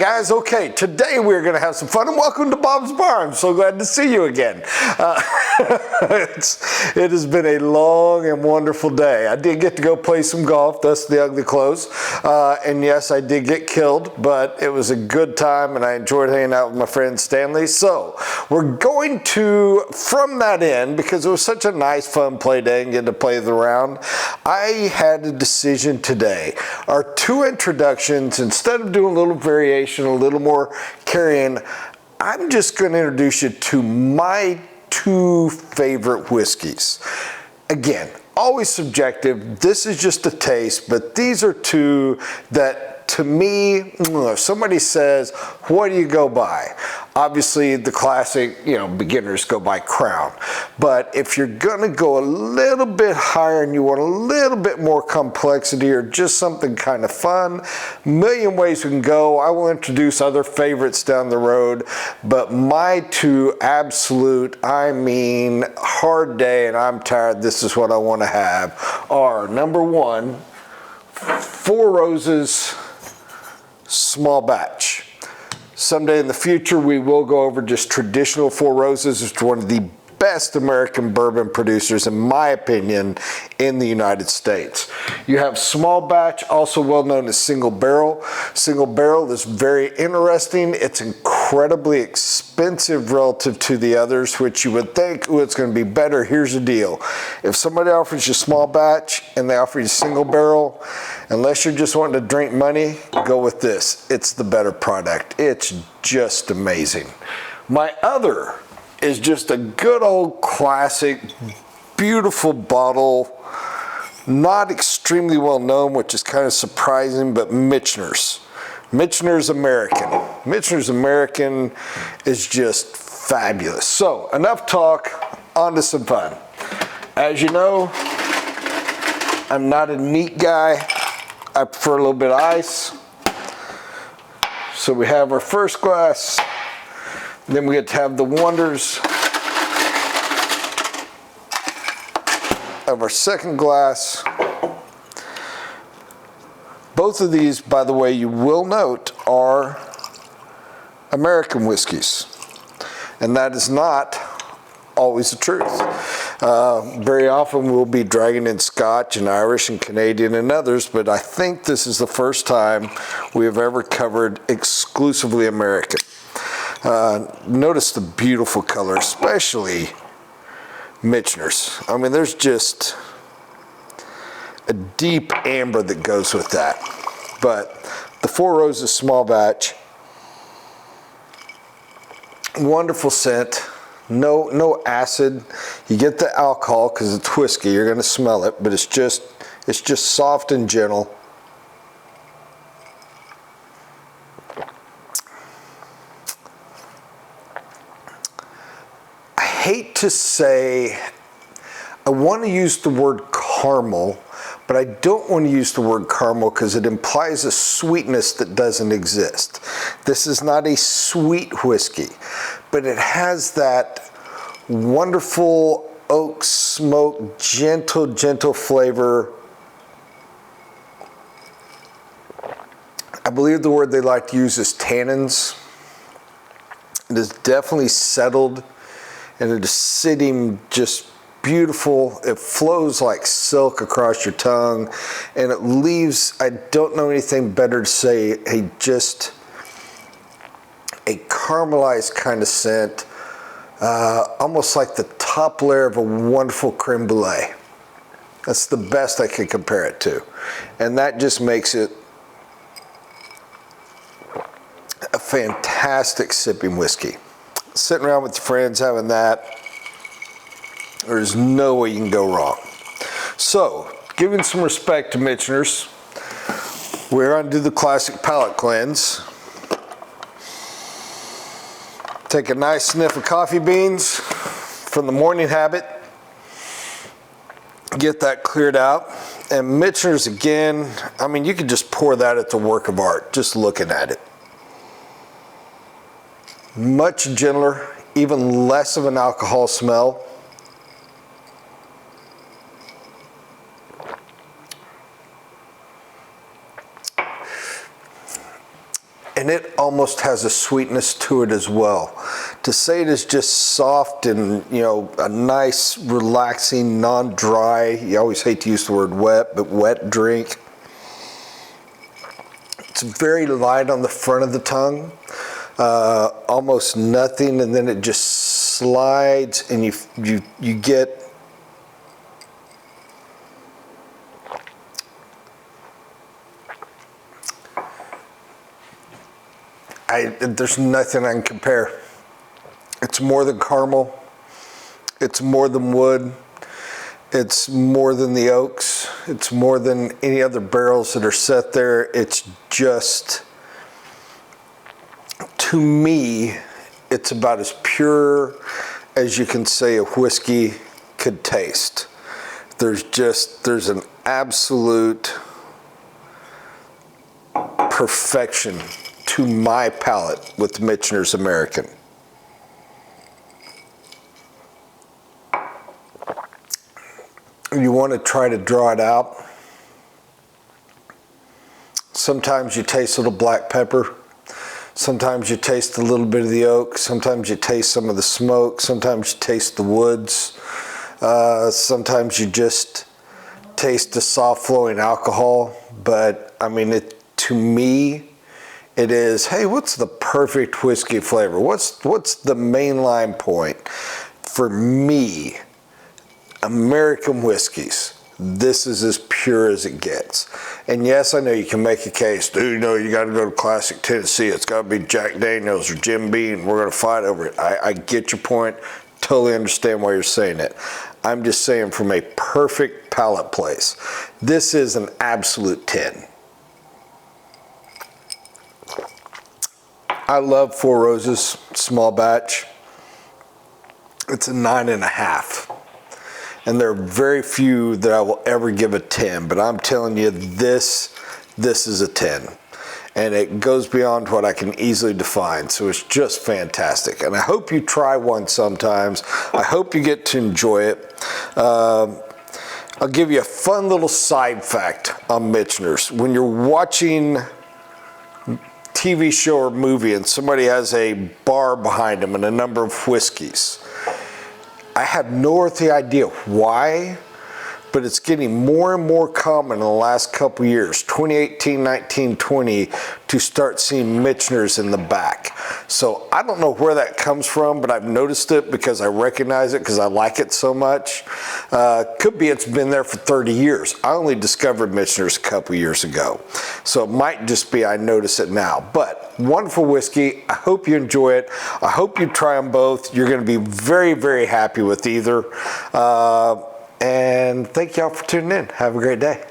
guys, okay, today we're going to have some fun, and welcome to Bob's Bar. I'm so glad to see you again. It has been a long and wonderful day. I did get to go play some golf, thus the ugly clothes, and yes, I did get killed, but it was a good time, and I enjoyed hanging out with my friend Stanley. So we're going to, from that end, because it was such a nice, fun play day and getting to play the round, I had a decision today. Our two introductions, instead of doing a little variation, a little more carrying, I'm just going to introduce you to my two favorite whiskeys. Again, always subjective. This is just a taste, but these are two that, to me, if somebody says, what do you go by? Obviously, the classic, beginners go by Crown. But if you're gonna go a little bit higher and you want a little bit more complexity or just something kind of fun, a million ways we can go. I will introduce other favorites down the road, but my two absolute, hard day and I'm tired, this is what I wanna have, are number one, Four Roses small batch. Someday in the future we will go over just traditional Four Roses. It's one of the best American bourbon producers, in my opinion, in the United States. You have small batch, also well known as single barrel. Single barrel is very interesting. It's incredibly expensive relative to the others, which you would think, oh, it's going to be better. Here's the deal. If somebody offers you small batch and they offer you single barrel, unless you're just wanting to drink money, go with this. It's the better product. It's just amazing. My other is just a good old classic, beautiful bottle, not extremely well known, which is kind of surprising, but Michters. Michters American. Michters American is just fabulous. So, enough talk, on to some fun. As you know, I'm not a neat guy. I prefer a little bit of ice. So we have our first glass. Then we get to have the wonders of our second glass. Both of these, by the way, you will note, are American whiskeys. And that is not always the truth. Very often we'll be dragging in Scotch and Irish and Canadian and others, but I think this is the first time we have ever covered exclusively American. Notice the beautiful color, especially Michters. There's just a deep amber that goes with that. But the Four Roses small batch, wonderful scent, no acid. You get the alcohol because it's whiskey. You're going to smell it, but it's just soft and gentle. I hate to say, I want to use the word caramel, but I don't want to use the word caramel because it implies a sweetness that doesn't exist. This is not a sweet whiskey, but it has that wonderful oak smoke, gentle flavor. I believe the word they like to use is tannins. It is definitely settled, and it is sitting just beautiful. It flows like silk across your tongue, and it leaves, I don't know anything better to say, just a caramelized kind of scent, almost like the top layer of a wonderful creme brulee. That's the best I could compare it to. And that just makes it a fantastic sipping whiskey. Sitting around with your friends having that, there's no way you can go wrong. So, giving some respect to Michters, we're going to do the classic palate cleanse. Take a nice sniff of coffee beans from the morning habit. Get that cleared out. And Michters, again, you could just pour that at the work of art, just looking at it. Much gentler, even less of an alcohol smell. and it almost has a sweetness to it as well. To say it is just soft and, you know, a nice, relaxing, non-dry, you always hate to use the word wet, but wet drink. It's very light on the front of the tongue, almost nothing, and then it just slides, and you get there's nothing I can compare. It's more than caramel. It's more than wood. It's more than the oaks. It's more than any other barrels that are set there. It's just, to me, it's about as pure as you can say a whiskey could taste. There's an absolute perfection to my palate with Michters American. You want to try to draw it out. Sometimes you taste a little black pepper. Sometimes you taste a little bit of the oak. Sometimes you taste some of the smoke. Sometimes you taste the woods. Sometimes you just taste the soft flowing alcohol. But I mean, to me, it is, hey, what's the perfect whiskey flavor? What's the mainline point? For me, American whiskeys, this is as pure as it gets. And yes, I know you can make a case, dude, no, you got to go to Classic Tennessee. It's got to be Jack Daniels or Jim Beam. We're going to fight over it. I get your point. Totally understand why you're saying it. I'm just saying from a perfect palate place, this is an absolute 10. I love Four Roses small batch. It's a 9.5. And there are very few that I will ever give a 10, but I'm telling you, this is a 10. And it goes beyond what I can easily define, so it's just fantastic. And I hope you try one sometimes. I hope you get to enjoy it. I'll give you a fun little side fact on Michters. When you're watching TV show or movie and somebody has a bar behind them and a number of whiskeys, I have no earthly idea why, but it's getting more and more common in the last couple years, 2018, 19, 20, to start seeing Michters in the back. So I don't know where that comes from, but I've noticed it because I recognize it because I like it so much. Could be it's been there for 30 years. I only discovered Michters a couple years ago. So it might just be I notice it now. But wonderful whiskey. I hope you enjoy it. I hope you try them both. You're going to be very, very happy with either. And thank y'all for tuning in. Have a great day.